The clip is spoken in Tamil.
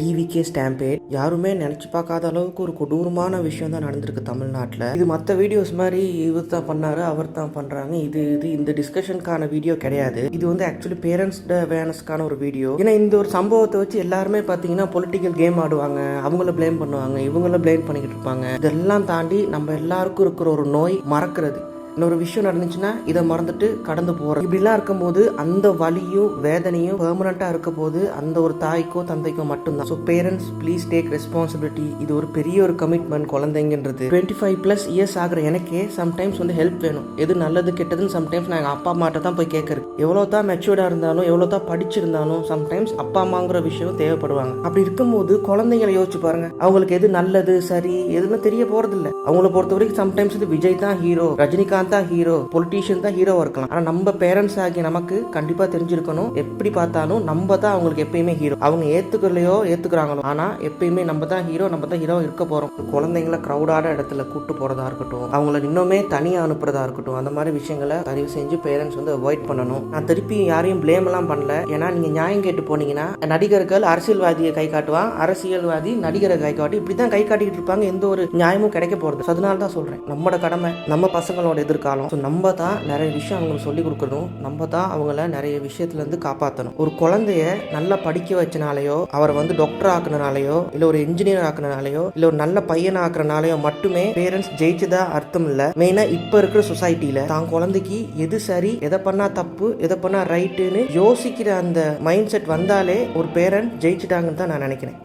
டிவிகே ஸ்டாம்பேட் யாருமே நினைச்சு பார்க்காத அளவுக்கு ஒரு கொடூரமான விஷயம் தான் நடந்திருக்கு தமிழ்நாட்டில். இது மற்ற வீடியோஸ் மாதிரி இவர் தான் பண்ணாரு அவர் தான் பண்றாங்க, இது இந்த டிஸ்கஷனுக்கான வீடியோ கிடையாது. இது வந்து ஆக்சுவலி பேரண்ட்ஸ் அவேர்னஸ்க்கான ஒரு வீடியோ. ஏன்னா இந்த ஒரு சம்பவத்தை வச்சு எல்லாருமே பார்த்தீங்கன்னா பொலிட்டிக்கல் கேம் ஆடுவாங்க, அவங்கள பிளேம் பண்ணுவாங்க, இவங்கள பிளேம் பண்ணிக்கிட்டு இருப்பாங்க. இதெல்லாம் தாண்டி நம்ம எல்லாருக்கும் இருக்கிற ஒரு நோய் மறக்கிறது. இன்னொரு விஷயம் நடந்துச்சுன்னா இதை மறந்துட்டு கடந்து போகிறோம். இப்படிலாம் இருக்கும்போது அந்த வலியும் வேதனையும் பெர்மனண்ட்டாக இருக்க போது அந்த ஒரு தாய்க்கோ தந்தைக்கோ மட்டும்தான். So parents please take responsibility. இது ஒரு பெரிய ஒரு கமிட்மெண்ட். குழந்தைங்கன்றது 25+ இயர்ஸ் ஆகிற எனக்கே சம்டைம்ஸ் வந்து ஹெல்ப் வேணும். எது நல்லது கெட்டதுன்னு சம்டைம்ஸ் நான் எங்கள் அப்பா அம்மாட்ட தான் போய் கேட்குறது. எவ்வளோ தான் மெச்சூர்டாக இருந்தாலும் எவ்வளோ தான் படிச்சிருந்தாலும் சம்டைம்ஸ் அப்பா அம்மாங்கிற விஷயம் தேவைப்படுவாங்க. அப்படி இருக்கும்போது குழந்தைங்களை யோசிச்சு பாருங்க, அவங்களுக்கு எது நல்லது சரி எதுன்னு தெரிய போறது இல்லை. அவங்கள பொறுத்த வரைக்கும் சம்டைம்ஸ் இது விஜய் தான் ஹீரோ, ரஜினிகாந்த் தான் ஹீரோ, பொலிட்டீஷியன் தான் ஹீரோவா இருக்கலாம். ஆனா நம்ம பேரண்ட்ஸ் ஆகிய நமக்கு கண்டிப்பா தெரிஞ்சிருக்கணும், எப்படி பார்த்தாலும் நம்ம தான் அவங்களுக்கு எப்பயுமே ஹீரோ. அவங்க ஏத்துக்கலையோ ஏத்துக்கிறாங்களோ, ஆனா எப்பயுமே நம்ம தான் ஹீரோ, நம்ம தான் ஹீரோ இருக்க போறோம். குழந்தைங்களை கிரௌடான இடத்துல கூட்டு போறதா இருக்கட்டும், அவங்கள இன்னுமே தனியா அனுப்புறதா இருக்கட்டும், அந்த மாதிரி விஷயங்களை தயவு செஞ்சு பேரண்ட்ஸ் வந்து அவாய்ட் பண்ணணும். நான் திருப்பி யாரையும் பிளேம் எல்லாம் பண்ணல. ஏன்னா நீங்க நியாயம் கேட்டு போனீங்கன்னா நடிகர்கள் அரசியல்வாதியை கை காட்டுவான், அரசியல்வாதி நடிகரை கை காட்டி இப்படிதான் கை காட்டிட்டு இருப்பாங்க. எந்த ஒரு நியாயமும் கிடைக்க போறது. அதனால தான் சொல்றேன், நம்மளோட கடமை நம்ம பசங்களோட எதிர்காலம். நம்ம தான் நிறைய விஷயம் அவங்களுக்கு சொல்லிக் கொடுக்கணும், நம்ம தான் அவங்கள நிறைய விஷயத்துலேருந்து காப்பாற்றணும். ஒரு குழந்தைய நல்லா படிக்க வச்சனாலேயோ, அவரை வந்து டாக்டர் ஆக்குனாலேயோ, இல்லை ஒரு இன்ஜினியர் ஆக்குனாலேயோ, இல்லை ஒரு நல்ல பையன் ஆக்குறனாலேயோ மட்டுமே பேரண்ட்ஸ் ஜெயிச்சதா அர்த்தம் இல்லை. மெயினாக இப்போ இருக்கிற சொசைட்டியில் தான் குழந்தைக்கு எது சரி, எதை பண்ணா தப்பு, எதை பண்ணா ரைட்டுன்னு யோசிக்கிற அந்த மைண்ட் செட் வந்தாலே ஒரு பேரண்ட் ஜெயிச்சிட்டாங்கன்னு தான் நான் நினைக்கிறேன்.